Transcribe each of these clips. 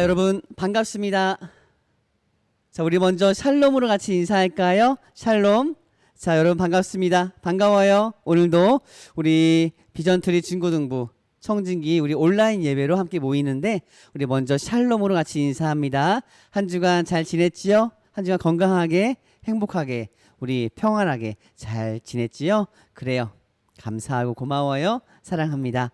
자, 여러분 반갑습니다. 자, 우리 먼저 샬롬으로 같이 인사할까요? 샬롬. 자, 여러분 반갑습니다. 반가워요. 오늘도 우리 비전트리 중고등부 청진기 우리 온라인 예배로 함께 모이는데 우리 먼저 샬롬으로 같이 인사합니다. 한 주간 잘 지냈지요? 한 주간 건강하게 행복하게 우리 평안하게 잘 지냈지요? 그래요. 감사하고 고마워요. 사랑합니다.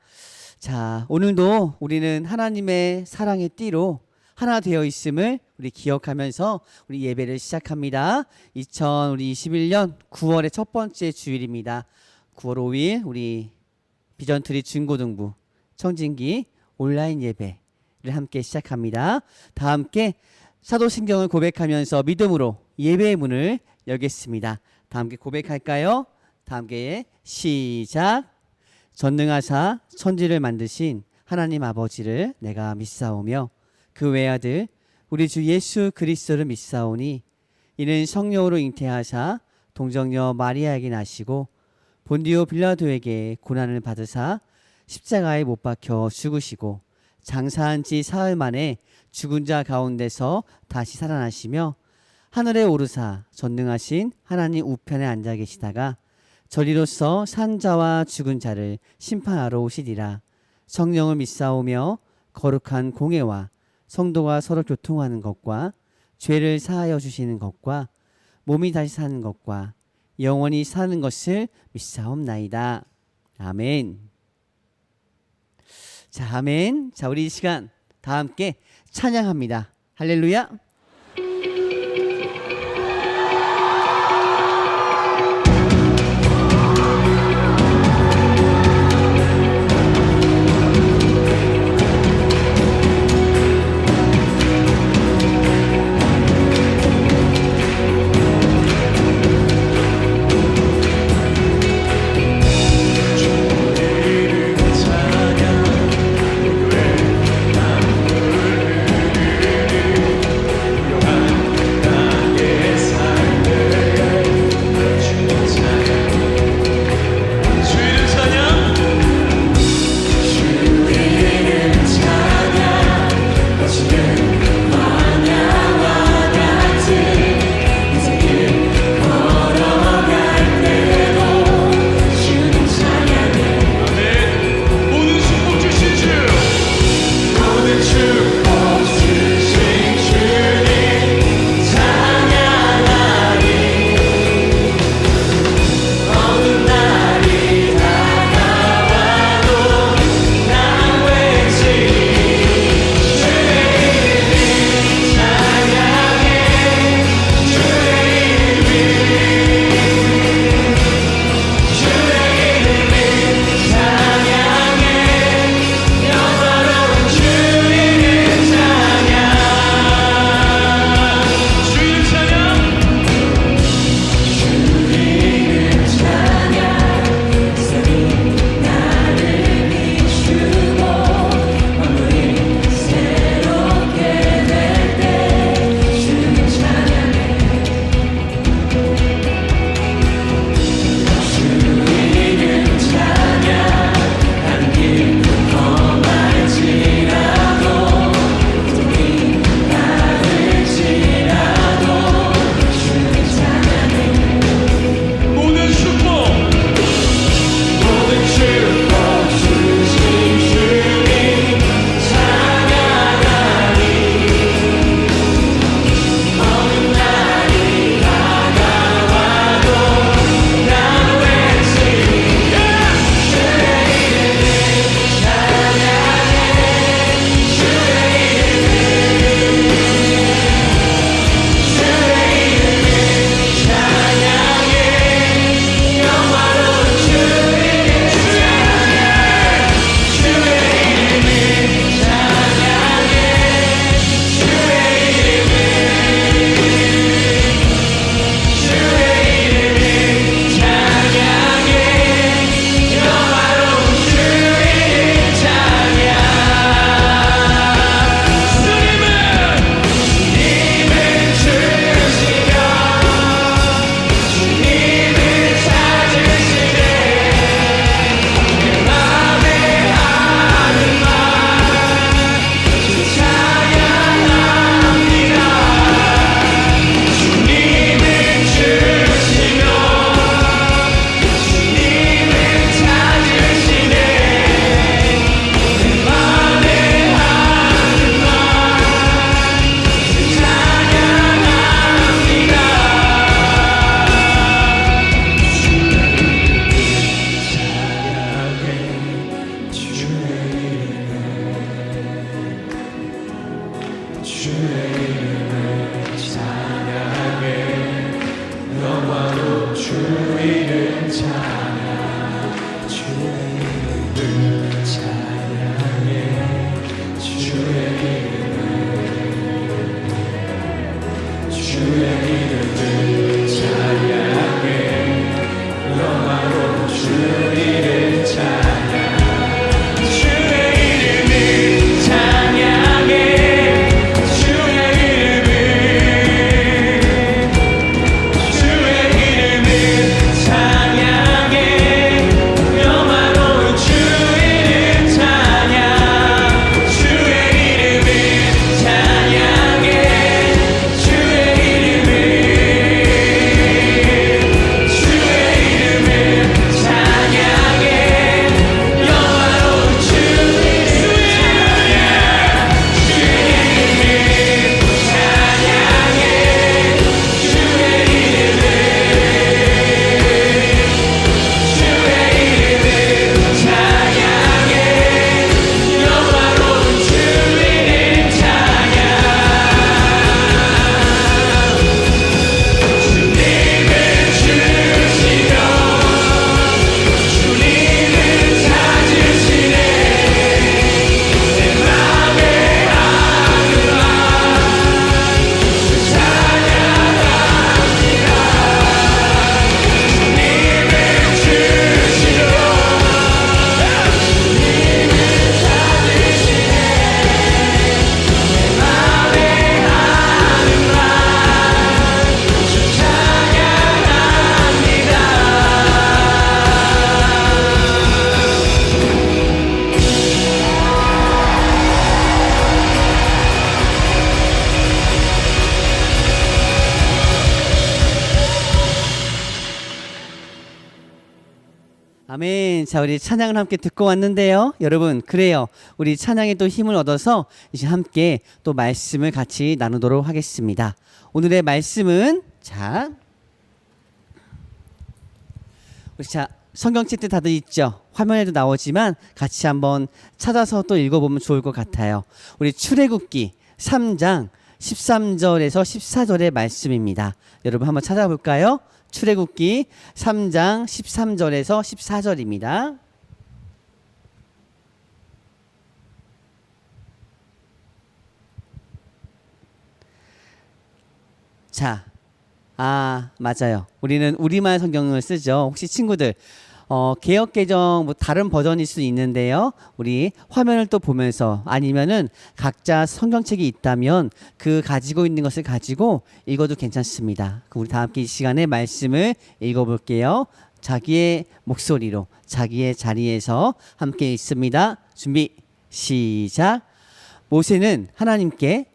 자, 오늘도 우리는 하나님의 사랑의 띠로 하나 되어 있음을 우리 기억하면서 우리 예배를 시작합니다. 2021년 9월의 첫 번째 주일입니다. 9월 5일 우리 비전트리 중고등부 청진기 온라인 예배를 함께 시작합니다. 다 함께 사도신경을 고백하면서 믿음으로 예배의 문을 열겠습니다. 다 함께 고백할까요? 다 함께 시작. 전능하사 천지를 만드신 하나님 아버지를 내가 믿사오며 그 외아들 우리 주 예수 그리스도를 믿사오니 이는 성령으로 잉태하사 동정녀 마리아에게 나시고 본디오 빌라도에게 고난을 받으사 십자가에 못 박혀 죽으시고 장사한 지 사흘 만에 죽은 자 가운데서 다시 살아나시며 하늘에 오르사 전능하신 하나님 우편에 앉아 계시다가 저리로서 산 자와 죽은 자를 심판하러 오시리라. 성령을 믿사오며 거룩한 공회와 성도가 서로 교통하는 것과 죄를 사하여 주시는 것과 몸이 다시 사는 것과 영원히 사는 것을 믿사옵나이다. 아멘. 자, 아멘. 자, 우리 이 시간 다 함께 찬양합니다. 할렐루야. 아멘. 자, 우리 찬양을 함께 듣고 왔는데요. 여러분, 그래요. 우리 찬양에 또 힘을 얻어서 이제 함께 또 말씀을 같이 나누도록 하겠습니다. 오늘의 말씀은 우리 성경책 다들 있죠? 화면에도 나오지만 같이 한번 찾아서 또 읽어보면 좋을 것 같아요. 우리 출애굽기 3장 13절에서 14절의 말씀입니다. 여러분 한번 찾아볼까요? 출애굽기 3장 13절에서 14절입니다. 맞아요. 우리는 우리말 성경을 쓰죠. 혹시 친구들 개역개정 다른 버전일 수 있는데요. 우리 화면을 또 보면서 아니면은 각자 성경책이 있다면 그 가지고 있는 것을 가지고 읽어도 괜찮습니다. 그럼 우리 다 함께 이 시간에 말씀을 읽어볼게요. 자기의 목소리로 자기의 자리에서 함께 읽습니다. 준비 시작. 모세는 하나님께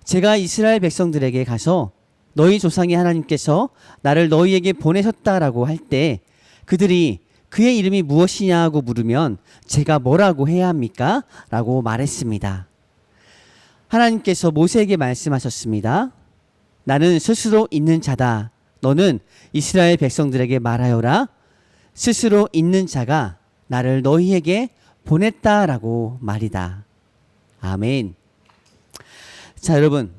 제가 이스라엘 백성들에게 가서 너희 조상의 하나님께서 나를 너희에게 보내셨다라고 할 때 그들이 그의 이름이 무엇이냐고 물으면 제가 뭐라고 해야 합니까? 라고 말했습니다. 하나님께서 모세에게 말씀하셨습니다. 나는 스스로 있는 자다. 너는 이스라엘 백성들에게 말하여라. 스스로 있는 자가 나를 너희에게 보냈다라고 말이다. 아멘. 자, 여러분,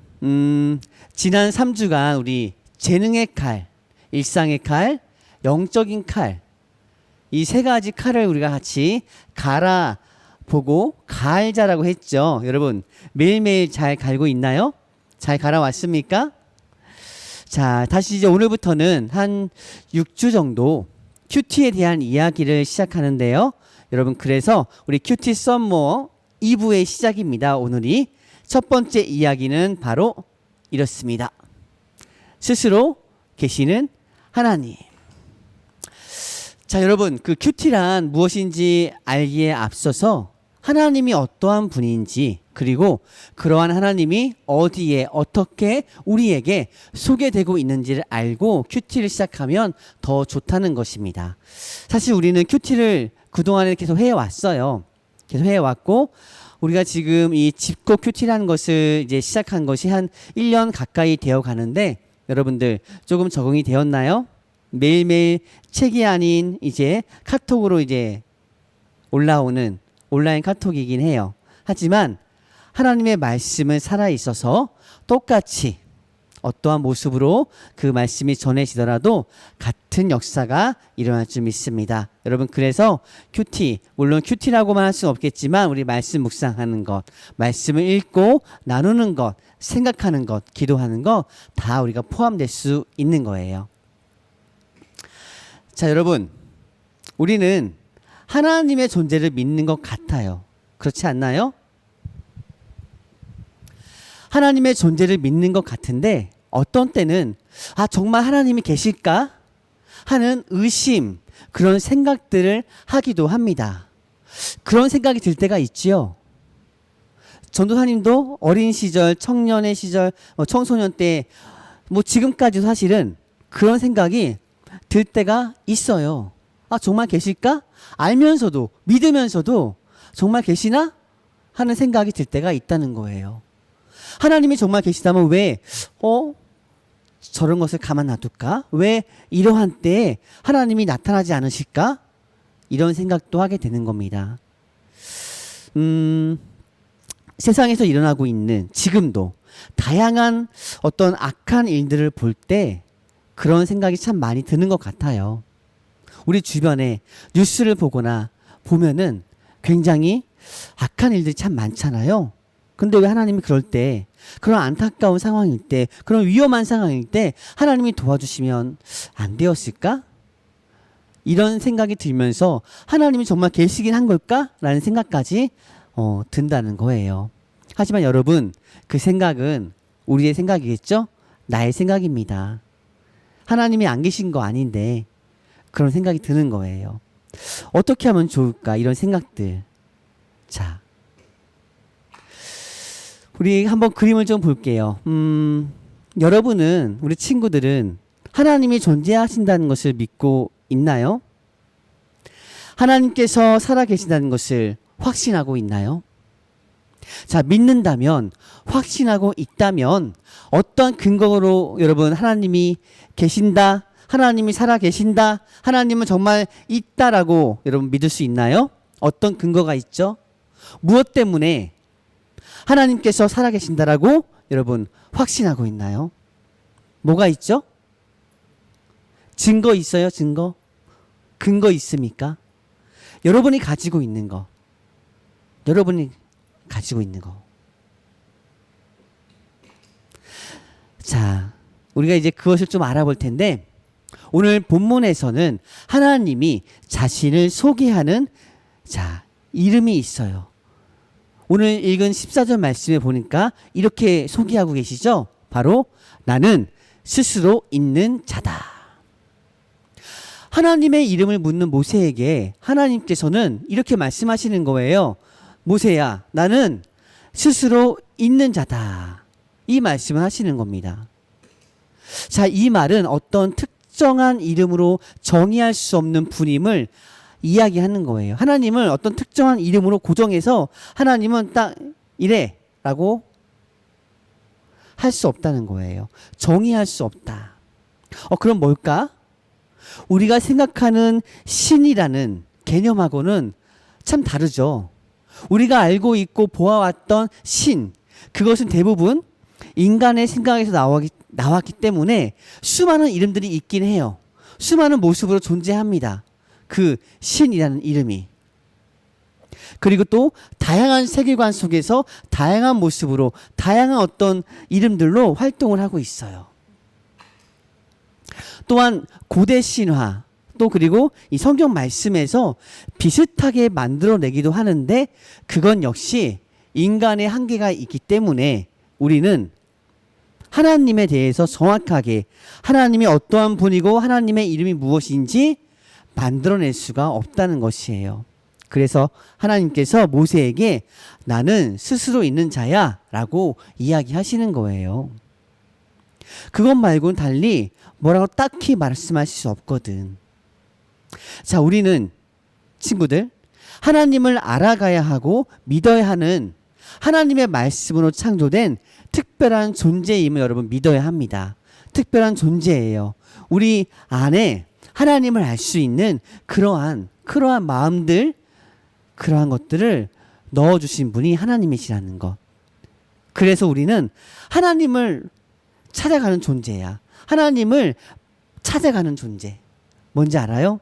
지난 3주간 우리 재능의 칼, 일상의 칼, 영적인 칼, 이 세 가지 칼을 우리가 같이 갈아보고 갈자라고 했죠. 여러분 매일매일 잘 갈고 있나요? 잘 갈아왔습니까? 자, 다시 이제 오늘부터는 한 6주 정도 큐티에 대한 이야기를 시작하는데요. 여러분 그래서 우리 큐티 썸머 2부의 시작입니다. 오늘이 첫 번째 이야기는 바로 이렇습니다. 스스로 계시는 하나님. 자, 여러분 그 큐티란 무엇인지 알기에 앞서서 하나님이 어떠한 분인지 그리고 그러한 하나님이 어디에 어떻게 우리에게 소개되고 있는지를 알고 큐티를 시작하면 더 좋다는 것입니다. 사실 우리는 큐티를 그동안에 계속 해왔어요. 계속 해왔고 우리가 지금 이 집콕 큐티라는 것을 이제 시작한 것이 한 1년 가까이 되어 가는데 여러분들 조금 적응이 되었나요? 매일매일 책이 아닌 이제 카톡으로 이제 올라오는 온라인 카톡이긴 해요. 하지만 하나님의 말씀은 살아있어서 똑같이 어떠한 모습으로 그 말씀이 전해지더라도 같은 역사가 일어날 줄 믿습니다. 여러분, 그래서 큐티, 물론 큐티라고만 할 수는 없겠지만 우리 말씀 묵상하는 것, 말씀을 읽고 나누는 것, 생각하는 것, 기도하는 것 다 우리가 포함될 수 있는 거예요. 자, 여러분, 우리는 하나님의 존재를 믿는 것 같아요. 그렇지 않나요? 하나님의 존재를 믿는 것 같은데 어떤 때는 정말 하나님이 계실까 하는 의심, 그런 생각들을 하기도 합니다. 그런 생각이 들 때가 있지요. 전도사님도 어린 시절, 청년의 시절, 청소년 때 지금까지도 사실은 그런 생각이 들 때가 있어요. 정말 계실까? 알면서도, 믿으면서도 정말 계시나? 하는 생각이 들 때가 있다는 거예요. 하나님이 정말 계시다면 왜 저런 것을 가만 놔둘까? 왜 이러한 때에 하나님이 나타나지 않으실까? 이런 생각도 하게 되는 겁니다. 세상에서 일어나고 있는 지금도 다양한 어떤 악한 일들을 볼 때 그런 생각이 참 많이 드는 것 같아요. 우리 주변에 뉴스를 보거나 보면은 굉장히 악한 일들이 참 많잖아요. 근데 왜 하나님이 그럴 때, 그런 안타까운 상황일 때, 그런 위험한 상황일 때 하나님이 도와주시면 안 되었을까? 이런 생각이 들면서 하나님이 정말 계시긴 한 걸까? 라는 생각까지 든다는 거예요. 하지만 여러분, 그 생각은 우리의 생각이겠죠? 나의 생각입니다. 하나님이 안 계신 거 아닌데 그런 생각이 드는 거예요. 어떻게 하면 좋을까? 이런 생각들. 자, 우리 한번 그림을 좀 볼게요. 여러분은, 우리 친구들은 하나님이 존재하신다는 것을 믿고 있나요? 하나님께서 살아계신다는 것을 확신하고 있나요? 자, 믿는다면, 확신하고 있다면 어떤 근거로 여러분 하나님이 계신다, 하나님이 살아계신다, 하나님은 정말 있다라고 여러분 믿을 수 있나요? 어떤 근거가 있죠? 무엇 때문에 하나님께서 살아계신다라고 여러분 확신하고 있나요? 뭐가 있죠? 증거 있어요? 증거? 근거 있습니까? 여러분이 가지고 있는 거. 여러분이 가지고 있는 거. 자, 우리가 이제 그것을 좀 알아볼 텐데 오늘 본문에서는 하나님이 자신을 소개하는 이름이 있어요. 오늘 읽은 14절 말씀에 보니까 이렇게 소개하고 계시죠? 바로 나는 스스로 있는 자다. 하나님의 이름을 묻는 모세에게 하나님께서는 이렇게 말씀하시는 거예요. 모세야, 나는 스스로 있는 자다. 이 말씀을 하시는 겁니다. 자, 이 말은 어떤 특정한 이름으로 정의할 수 없는 분임을 이야기하는 거예요. 하나님을 어떤 특정한 이름으로 고정해서 하나님은 딱 이래 라고 할 수 없다는 거예요. 정의할 수 없다. 그럼 뭘까? 우리가 생각하는 신이라는 개념하고는 참 다르죠. 우리가 알고 있고 보아왔던 신, 그것은 대부분 인간의 생각에서 나왔기 때문에 수많은 이름들이 있긴 해요. 수많은 모습으로 존재합니다. 그 신이라는 이름이. 그리고 또 다양한 세계관 속에서 다양한 모습으로 다양한 어떤 이름들로 활동을 하고 있어요. 또한 고대 신화, 또 그리고 이 성경 말씀에서 비슷하게 만들어내기도 하는데 그건 역시 인간의 한계가 있기 때문에 우리는 하나님에 대해서 정확하게 하나님이 어떠한 분이고 하나님의 이름이 무엇인지 만들어낼 수가 없다는 것이에요. 그래서 하나님께서 모세에게 나는 스스로 있는 자야 라고 이야기하시는 거예요. 그것 말고는 달리 뭐라고 딱히 말씀하실 수 없거든. 자, 우리는 친구들 하나님을 알아가야 하고 믿어야 하는 하나님의 말씀으로 창조된 특별한 존재임을 여러분 믿어야 합니다. 특별한 존재예요. 우리 안에 하나님을 알 수 있는 그러한 마음들, 그러한 것들을 넣어주신 분이 하나님이시라는 것. 그래서 우리는 하나님을 찾아가는 존재야. 하나님을 찾아가는 존재. 뭔지 알아요?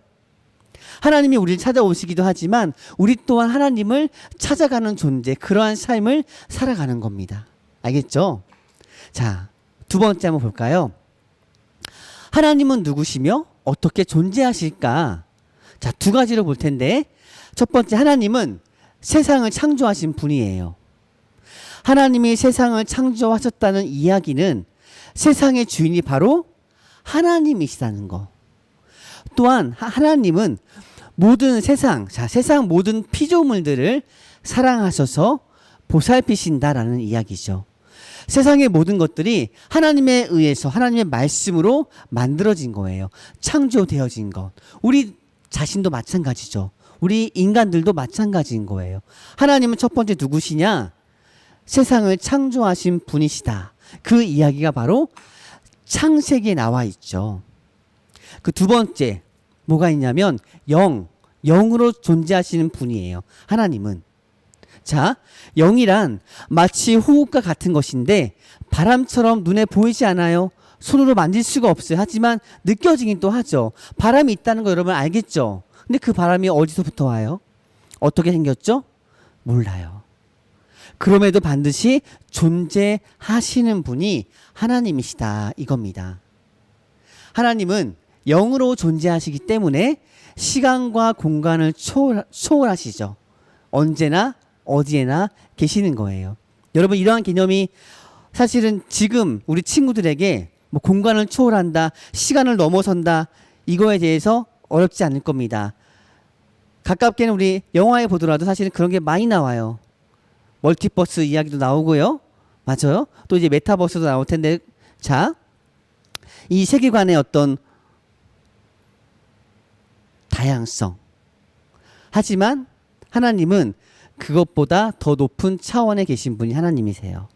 하나님이 우리를 찾아오시기도 하지만 우리 또한 하나님을 찾아가는 존재, 그러한 삶을 살아가는 겁니다. 알겠죠? 자, 두 번째 한번 볼까요? 하나님은 누구시며 어떻게 존재하실까? 자, 두 가지로 볼 텐데, 첫 번째, 하나님은 세상을 창조하신 분이에요. 하나님이 세상을 창조하셨다는 이야기는 세상의 주인이 바로 하나님이시다는 거. 또한 하나님은 모든 세상, 자, 세상 모든 피조물들을 사랑하셔서 보살피신다라는 이야기죠. 세상의 모든 것들이 하나님에 의해서 하나님의 말씀으로 만들어진 거예요. 창조되어진 것. 우리 자신도 마찬가지죠. 우리 인간들도 마찬가지인 거예요. 하나님은 첫 번째 누구시냐? 세상을 창조하신 분이시다. 그 이야기가 바로 창세기에 나와 있죠. 그 두 번째 뭐가 있냐면 영으로 존재하시는 분이에요. 하나님은. 자, 영이란 마치 호흡과 같은 것인데 바람처럼 눈에 보이지 않아요. 손으로 만질 수가 없어요. 하지만 느껴지긴 또 하죠. 바람이 있다는 거 여러분 알겠죠? 근데 그 바람이 어디서부터 와요? 어떻게 생겼죠? 몰라요. 그럼에도 반드시 존재하시는 분이 하나님이시다 이겁니다. 하나님은 영으로 존재하시기 때문에 시간과 공간을 초월하시죠. 언제나 어디에나 계시는 거예요. 여러분, 이러한 개념이 사실은 지금 우리 친구들에게 뭐 공간을 초월한다, 시간을 넘어선다, 이거에 대해서 어렵지 않을 겁니다. 가깝게는 우리 영화에 보더라도 사실은 그런 게 많이 나와요. 멀티버스 이야기도 나오고요. 맞아요. 또 이제 메타버스도 나올 텐데, 자, 이 세계관의 어떤 다양성. 하지만 하나님은 그것보다 더 높은 차원에 계신 분이 하나님이세요.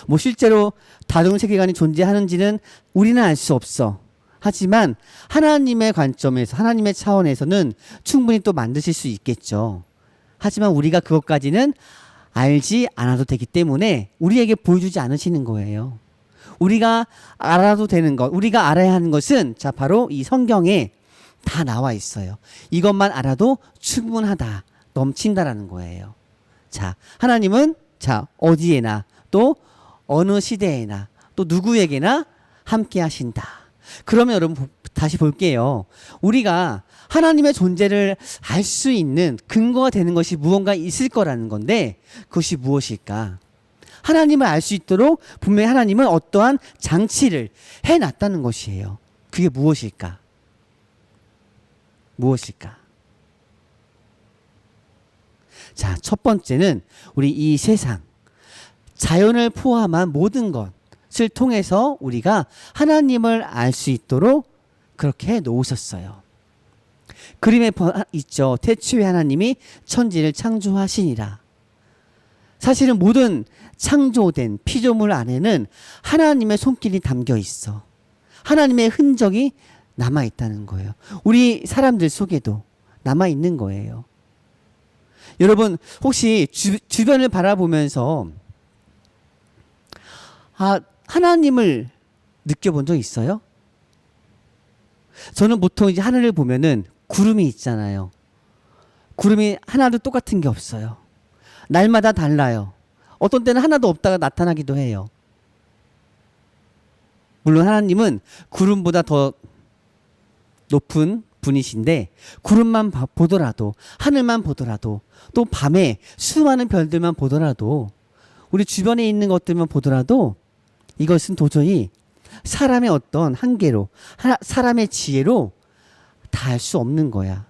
뭐 실제로 다른 세계관이 존재하는지는 우리는 알 수 없어. 하지만 하나님의 관점에서, 하나님의 차원에서는 충분히 또 만드실 수 있겠죠. 하지만 우리가 그것까지는 알지 않아도 되기 때문에 우리에게 보여주지 않으시는 거예요. 우리가 알아도 되는 것, 우리가 알아야 하는 것은 자, 바로 이 성경에 다 나와 있어요. 이것만 알아도 충분하다, 넘친다라는 거예요. 자, 하나님은 자, 어디에나 또 어느 시대에나 또 누구에게나 함께 하신다. 그러면 여러분 다시 볼게요. 우리가 하나님의 존재를 알 수 있는 근거가 되는 것이 무언가 있을 거라는 건데 그것이 무엇일까? 하나님을 알 수 있도록 분명히 하나님은 어떠한 장치를 해놨다는 것이에요. 그게 무엇일까? 무엇일까? 자, 첫 번째는 우리 이 세상, 자연을 포함한 모든 것을 통해서 우리가 하나님을 알 수 있도록 그렇게 해 놓으셨어요. 그림에 있죠. 태초에 하나님이 천지를 창조하시니라. 사실은 모든 창조된 피조물 안에는 하나님의 손길이 담겨 있어. 하나님의 흔적이 남아 있다는 거예요. 우리 사람들 속에도 남아 있는 거예요. 여러분, 혹시 주변을 바라보면서 하나님을 느껴본 적 있어요? 저는 보통 이제 하늘을 보면은 구름이 있잖아요. 구름이 하나도 똑같은 게 없어요. 날마다 달라요. 어떤 때는 하나도 없다가 나타나기도 해요. 물론 하나님은 구름보다 더 높은 분이신데 구름만 보더라도, 하늘만 보더라도, 또 밤에 수많은 별들만 보더라도, 우리 주변에 있는 것들만 보더라도 이것은 도저히 사람의 어떤 한계로, 사람의 지혜로 다 알 수 없는 거야.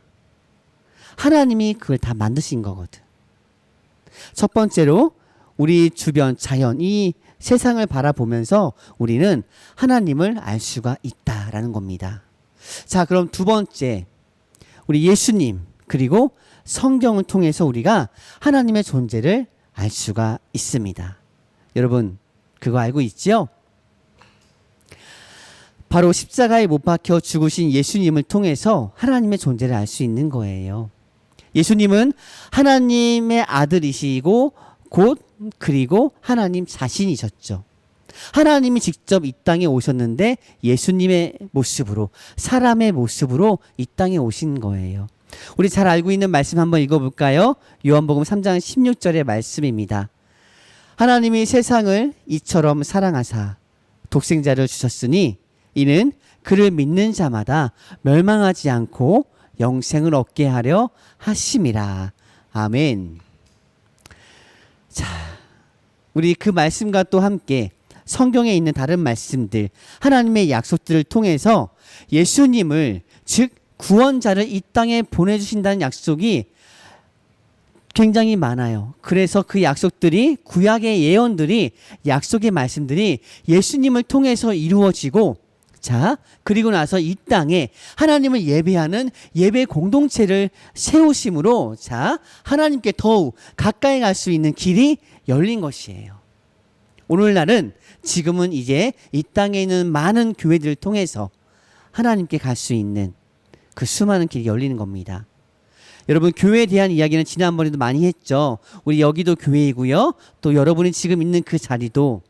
하나님이 그걸 다 만드신 거거든. 첫 번째로 우리 주변 자연, 이 세상을 바라보면서 우리는 하나님을 알 수가 있다라는 겁니다. 자, 그럼 두 번째, 우리 예수님 그리고 성경을 통해서 우리가 하나님의 존재를 알 수가 있습니다. 여러분, 그거 알고 있지요? 바로 십자가에 못 박혀 죽으신 예수님을 통해서 하나님의 존재를 알 수 있는 거예요. 예수님은 하나님의 아들이시고 곧 그리고 하나님 자신이셨죠. 하나님이 직접 이 땅에 오셨는데 예수님의 모습으로, 사람의 모습으로 이 땅에 오신 거예요. 우리 잘 알고 있는 말씀 한번 읽어볼까요? 요한복음 3장 16절의 말씀입니다. 하나님이 세상을 이처럼 사랑하사 독생자를 주셨으니 이는 그를 믿는 자마다 멸망하지 않고 영생을 얻게 하려 하심이라. 아멘. 자, 우리 그 말씀과 또 함께 성경에 있는 다른 말씀들, 하나님의 약속들을 통해서 예수님을, 즉 구원자를 이 땅에 보내주신다는 약속이 굉장히 많아요. 그래서 그 약속들이, 구약의 예언들이, 약속의 말씀들이 예수님을 통해서 이루어지고, 자, 그리고 나서 이 땅에 하나님을 예배하는 예배 공동체를 세우심으로, 자, 하나님께 더욱 가까이 갈 수 있는 길이 열린 것이에요. 오늘날은, 지금은 이제 이 땅에 있는 많은 교회들을 통해서 하나님께 갈 수 있는 그 수많은 길이 열리는 겁니다. 여러분, 교회에 대한 이야기는 지난번에도 많이 했죠. 우리 여기도 교회이고요. 또 여러분이 지금 있는 그 자리도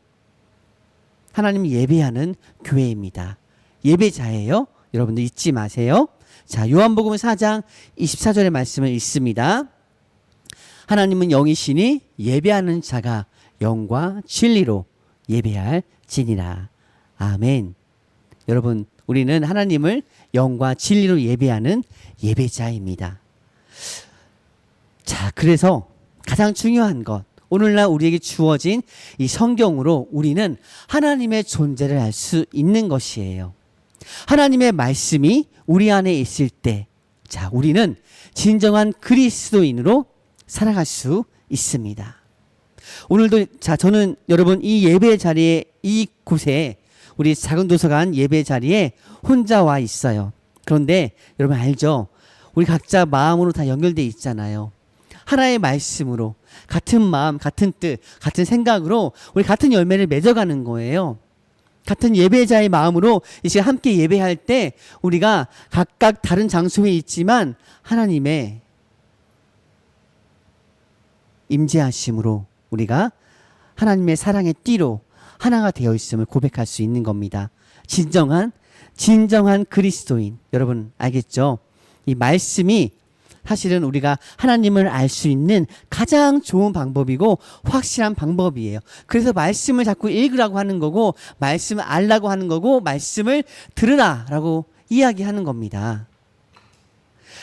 하나님 예배하는 교회입니다. 예배자예요. 여러분들 잊지 마세요. 자, 요한복음 4장 24절의 말씀을 읽습니다. 하나님은 영이시니 예배하는 자가 영과 진리로 예배할지니라. 아멘. 여러분, 우리는 하나님을 영과 진리로 예배하는 예배자입니다. 자, 그래서 가장 중요한 것, 오늘날 우리에게 주어진 이 성경으로 우리는 하나님의 존재를 알 수 있는 것이에요. 하나님의 말씀이 우리 안에 있을 때, 자, 우리는 진정한 그리스도인으로 살아갈 수 있습니다. 오늘도, 자, 저는 여러분 이 예배 자리에, 이곳에, 우리 작은 도서관 예배 자리에 혼자 와 있어요. 그런데 여러분 알죠? 우리 각자 마음으로 다 연결되어 있잖아요. 하나의 말씀으로, 같은 마음, 같은 뜻, 같은 생각으로 우리 같은 열매를 맺어가는 거예요. 같은 예배자의 마음으로 이 시간 함께 예배할 때 우리가 각각 다른 장소에 있지만 하나님의 임재하심으로 우리가 하나님의 사랑의 띠로 하나가 되어 있음을 고백할 수 있는 겁니다. 진정한 그리스도인. 여러분 알겠죠? 이 말씀이 사실은 우리가 하나님을 알 수 있는 가장 좋은 방법이고 확실한 방법이에요. 그래서 말씀을 자꾸 읽으라고 하는 거고, 말씀을 알라고 하는 거고, 말씀을 들으라라고 이야기하는 겁니다.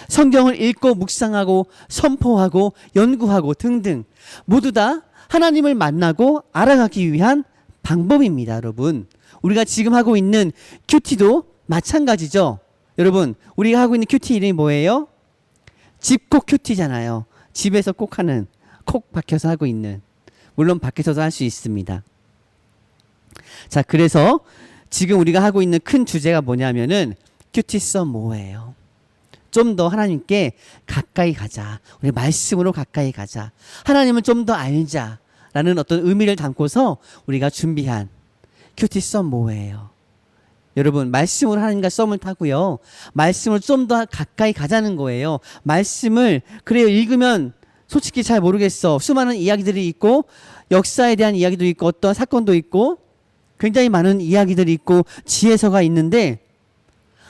성경을 읽고 묵상하고 선포하고 연구하고 등등 모두 다 하나님을 만나고 알아가기 위한 방법입니다. 여러분, 우리가 지금 하고 있는 큐티도 마찬가지죠. 여러분, 우리가 하고 있는 큐티 이름이 뭐예요? 집콕 큐티잖아요. 집에서 꼭 하는, 콕 박혀서 하고 있는. 물론 밖에서도 할 수 있습니다. 자, 그래서 지금 우리가 하고 있는 큰 주제가 뭐냐면은 큐티 썸 뭐예요? 좀 더 하나님께 가까이 가자. 우리 말씀으로 가까이 가자. 하나님을 좀 더 알자라는 어떤 의미를 담고서 우리가 준비한 큐티 썸 뭐예요? 여러분, 말씀으로 하나님과 썸을 타고요. 말씀을 좀 더 가까이 가자는 거예요. 말씀을, 그래요, 읽으면 솔직히 잘 모르겠어. 수많은 이야기들이 있고, 역사에 대한 이야기도 있고, 어떤 사건도 있고, 굉장히 많은 이야기들이 있고, 지혜서가 있는데,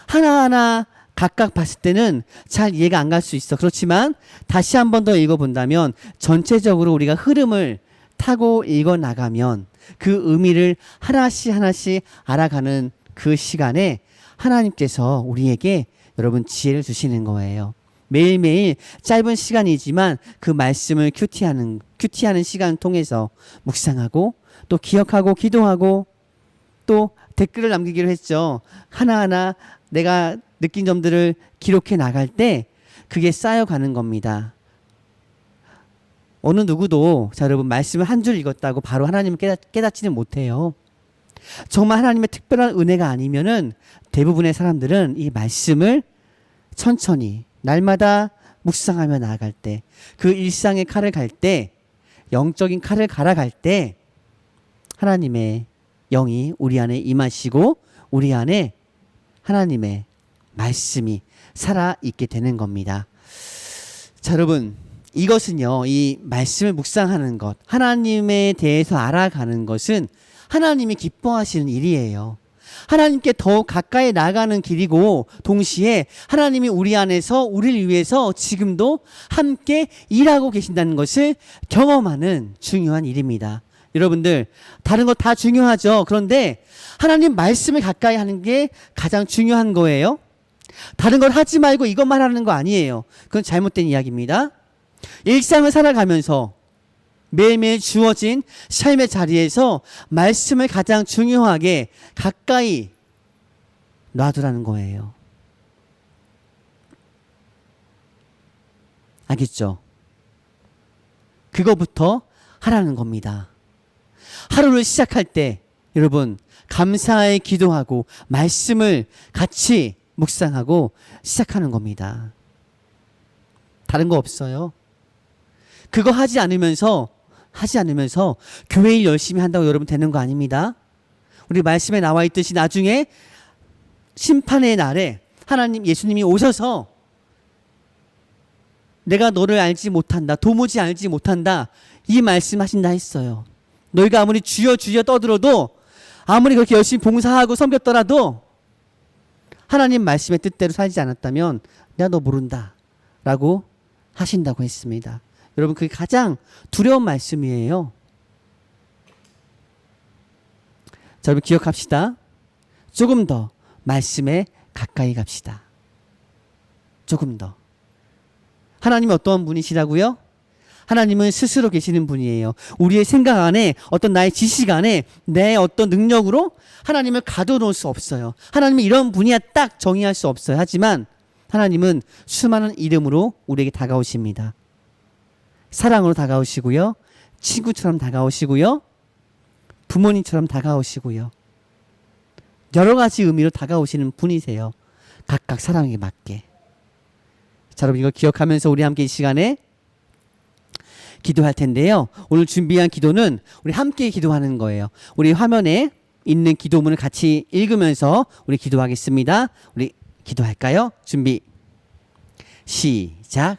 하나하나 각각 봤을 때는 잘 이해가 안 갈 수 있어. 그렇지만, 다시 한 번 더 읽어본다면, 전체적으로 우리가 흐름을 타고 읽어나가면, 그 의미를 하나씩 알아가는 그 시간에 하나님께서 우리에게 여러분 지혜를 주시는 거예요. 매일매일 짧은 시간이지만 그 말씀을 큐티하는 시간을 통해서 묵상하고 또 기억하고 기도하고 또 댓글을 남기기로 했죠. 하나하나 내가 느낀 점들을 기록해 나갈 때 그게 쌓여가는 겁니다. 어느 누구도, 자, 여러분, 말씀을 한 줄 읽었다고 바로 하나님을 깨닫지는 못해요. 정말 하나님의 특별한 은혜가 아니면은 대부분의 사람들은 이 말씀을 천천히 날마다 묵상하며 나아갈 때, 그 일상의 칼을 갈 때, 영적인 칼을 갈아갈 때 하나님의 영이 우리 안에 임하시고 우리 안에 하나님의 말씀이 살아있게 되는 겁니다. 자, 여러분, 이것은요, 이 말씀을 묵상하는 것, 하나님에 대해서 알아가는 것은 하나님이 기뻐하시는 일이에요. 하나님께 더욱 가까이 나아가는 길이고 동시에 하나님이 우리 안에서 우리를 위해서 지금도 함께 일하고 계신다는 것을 경험하는 중요한 일입니다. 여러분들 다른 거 다 중요하죠. 그런데 하나님 말씀을 가까이 하는 게 가장 중요한 거예요. 다른 걸 하지 말고 이것만 하는 거 아니에요. 그건 잘못된 이야기입니다. 일상을 살아가면서 매일매일 주어진 삶의 자리에서 말씀을 가장 중요하게 가까이 놔두라는 거예요. 알겠죠? 그거부터 하라는 겁니다. 하루를 시작할 때 여러분 감사에 기도하고 말씀을 같이 묵상하고 시작하는 겁니다. 다른 거 없어요. 그거 하지 않으면서 교회 일 열심히 한다고 여러분 되는 거 아닙니다. 우리 말씀에 나와 있듯이 나중에 심판의 날에 하나님 예수님이 오셔서 내가 너를 알지 못한다, 도무지 알지 못한다, 이 말씀하신다 했어요. 너희가 아무리 주여 주여 떠들어도 아무리 그렇게 열심히 봉사하고 섬겼더라도 하나님 말씀의 뜻대로 살지 않았다면 내가 너 모른다 라고 하신다고 했습니다. 여러분 그게 가장 두려운 말씀이에요. 자, 여러분 기억합시다. 조금 더 말씀에 가까이 갑시다. 조금 더. 하나님이 어떠한 분이시라고요? 하나님은 스스로 계시는 분이에요. 우리의 생각 안에 어떤 나의 지식 안에 내 어떤 능력으로 하나님을 가둬놓을 수 없어요. 하나님은 이런 분이야 딱 정의할 수 없어요. 하지만 하나님은 수많은 이름으로 우리에게 다가오십니다. 사랑으로 다가오시고요. 친구처럼 다가오시고요. 부모님처럼 다가오시고요. 여러 가지 의미로 다가오시는 분이세요. 각각 사랑에 맞게. 자, 여러분 이거 기억하면서 우리 함께 이 시간에 기도할 텐데요. 오늘 준비한 기도는 우리 함께 기도하는 거예요. 우리 화면에 있는 기도문을 같이 읽으면서 우리 기도하겠습니다. 우리 기도할까요? 준비 시작.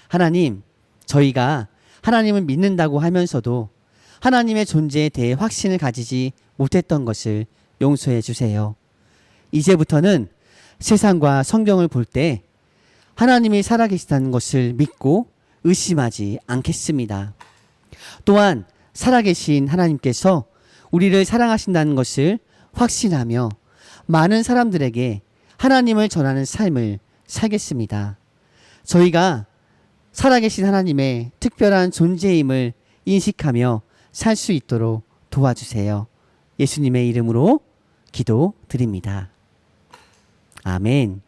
하나님, 저희가 하나님을 믿는다고 하면서도 하나님의 존재에 대해 확신을 가지지 못했던 것을 용서해 주세요. 이제부터는 세상과 성경을 볼 때 하나님이 살아계시다는 것을 믿고 의심하지 않겠습니다. 또한 살아계신 하나님께서 우리를 사랑하신다는 것을 확신하며 많은 사람들에게 하나님을 전하는 삶을 살겠습니다. 저희가 살아계신 하나님의 특별한 존재임을 인식하며 살 수 있도록 도와주세요. 예수님의 이름으로 기도드립니다. 아멘.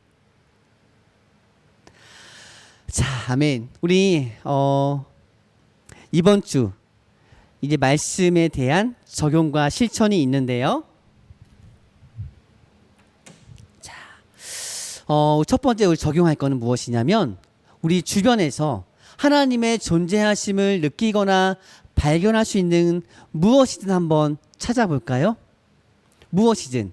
자, 아멘. 우리 이번 주 이제 말씀에 대한 적용과 실천이 있는데요. 자, 첫 번째 우리 적용할 거는 무엇이냐면 우리 주변에서 하나님의 존재하심을 느끼거나 발견할 수 있는 무엇이든 한번 찾아볼까요? 무엇이든.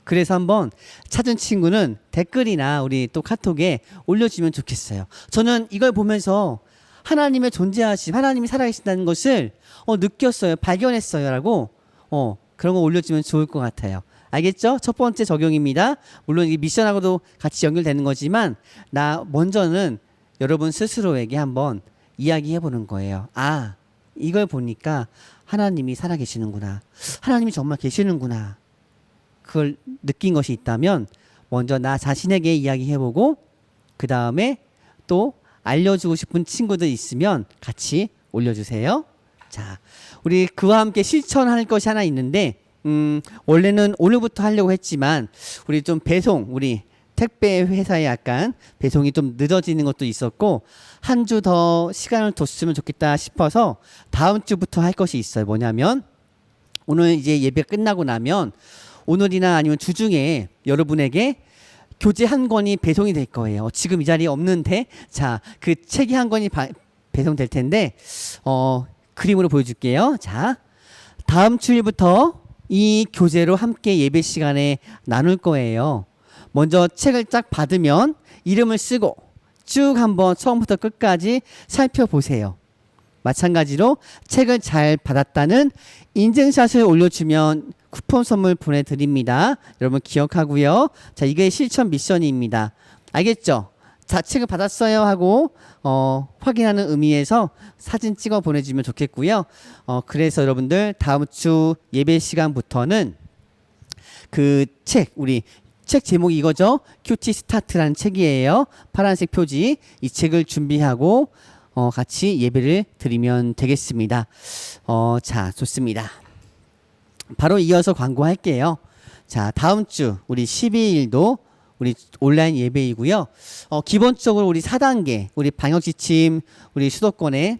그래서 한번 찾은 친구는 댓글이나 우리 또 카톡에 올려주면 좋겠어요. 저는 이걸 보면서 하나님의 존재하심, 하나님이 살아계신다는 것을 느꼈어요. 발견했어요. 라고 그런 거 올려주면 좋을 것 같아요. 알겠죠? 첫 번째 적용입니다. 물론 이게 미션하고도 같이 연결되는 거지만 먼저는 여러분 스스로에게 한번 이야기해 보는 거예요. 아, 이걸 보니까 하나님이 살아계시는구나. 하나님이 정말 계시는구나. 그걸 느낀 것이 있다면 먼저 나 자신에게 이야기해보고 그 다음에 또 알려주고 싶은 친구들 있으면 같이 올려주세요. 자, 우리 그와 함께 실천할 것이 하나 있는데 원래는 오늘부터 하려고 했지만 우리 좀 우리 택배 회사에 약간 배송이 좀 늦어지는 것도 있었고 한 주 더 시간을 뒀으면 좋겠다 싶어서 다음 주부터 할 것이 있어요. 뭐냐면 오늘 이제 예배가 끝나고 나면 오늘이나 아니면 주중에 여러분에게 교재 한 권이 배송이 될 거예요. 지금 이 자리에 없는데 자, 그 책이 한 권이 배송될 텐데 그림으로 보여줄게요. 자, 다음 주일부터 이 교재로 함께 예배 시간에 나눌 거예요. 먼저 책을 쫙 받으면 이름을 쓰고 쭉 한번 처음부터 끝까지 살펴보세요. 마찬가지로 책을 잘 받았다는 인증샷을 올려주면 쿠폰 선물 보내드립니다. 여러분 기억하고요. 자, 이게 실천 미션입니다. 알겠죠? 자, 책을 받았어요 하고 확인하는 의미에서 사진 찍어 보내주면 좋겠고요. 그래서 여러분들 다음 주 예배 시간부터는 그 책, 우리 책 제목이 이거죠. 큐티 스타트라는 책이에요. 파란색 표지. 이 책을 준비하고 같이 예배를 드리면 되겠습니다. 자, 좋습니다. 바로 이어서 광고할게요. 자, 다음 주 우리 12일도 우리 온라인 예배이고요. 기본적으로 우리 4단계, 우리 방역 지침, 우리 수도권에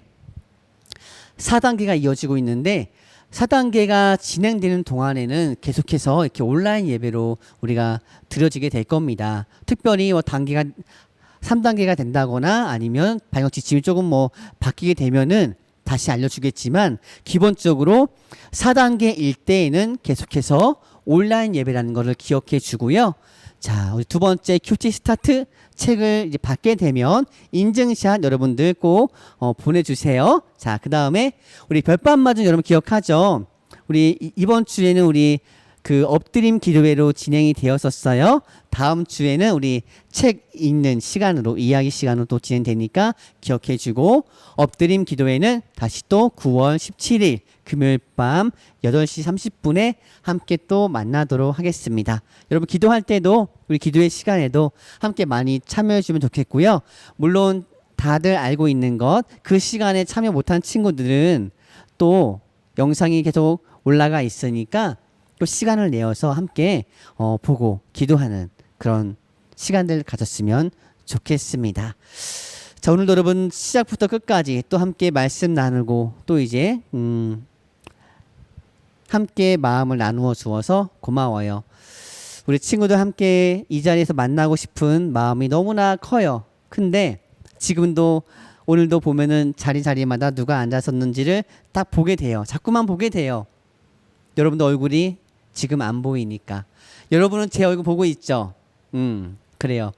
4단계가 이어지고 있는데 4단계가 진행되는 동안에는 계속해서 이렇게 온라인 예배로 우리가 드려지게 될 겁니다. 특별히 뭐 단계가 3단계가 된다거나 아니면 방역 지침이 조금 뭐 바뀌게 되면은 다시 알려주겠지만 기본적으로 4단계일 때에는 계속해서 온라인 예배라는 것을 기억해 주고요. 자, 우리 두 번째 큐티 스타트 책을 이제 받게 되면 인증샷 여러분들 꼭 보내주세요. 자, 그 다음에 우리 별밤 맞은 여러분 기억하죠? 우리 이번 주에는 우리 그 엎드림 기도회로 진행이 되었었어요. 다음 주에는 우리 책 읽는 시간으로 이야기 시간으로 또 진행되니까 기억해 주고 엎드림 기도회는 다시 또 9월 17일 금요일 밤 8시 30분에 함께 또 만나도록 하겠습니다. 여러분 기도할 때도 우리 기도회 시간에도 함께 많이 참여해 주면 좋겠고요. 물론 다들 알고 있는 것, 그 시간에 참여 못한 친구들은 또 영상이 계속 올라가 있으니까 또 시간을 내어서 함께 보고 기도하는 그런 시간들 가졌으면 좋겠습니다. 자, 오늘도 여러분 시작부터 끝까지 또 함께 말씀 나누고 또 이제 함께 마음을 나누어 주어서 고마워요. 우리 친구들 함께 이 자리에서 만나고 싶은 마음이 너무나 커요. 근데 지금도 오늘도 보면은 자리마다 누가 앉았었는지를 딱 보게 돼요. 자꾸만 보게 돼요. 여러분들 얼굴이 지금 안 보이니까. 여러분은 제 얼굴 보고 있죠? 그래요.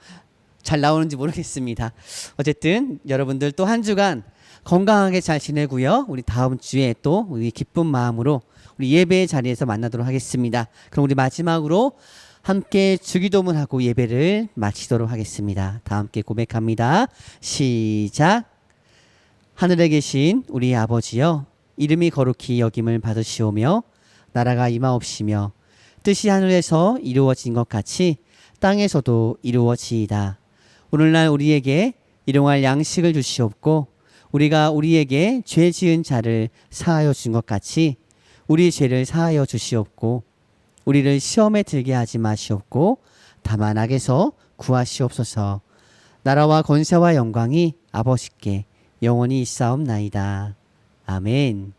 잘 나오는지 모르겠습니다. 어쨌든 여러분들 또 한 주간 건강하게 잘 지내고요. 우리 다음 주에 또 우리 기쁜 마음으로 우리 예배의 자리에서 만나도록 하겠습니다. 그럼 우리 마지막으로 함께 주기도문하고 예배를 마치도록 하겠습니다. 다 함께 고백합니다. 시작. 하늘에 계신 우리 아버지여, 이름이 거룩히 여김을 받으시오며 나라가 임하옵시며 뜻이 하늘에서 이루어진 것 같이 땅에서도 이루어지이다. 오늘날 우리에게 일용할 양식을 주시옵고 우리가 우리에게 죄 지은 자를 사하여 준 것 같이 우리 죄를 사하여 주시옵고 우리를 시험에 들게 하지 마시옵고 다만 악에서 구하시옵소서. 나라와 권세와 영광이 아버지께 영원히 있사옵나이다. 아멘.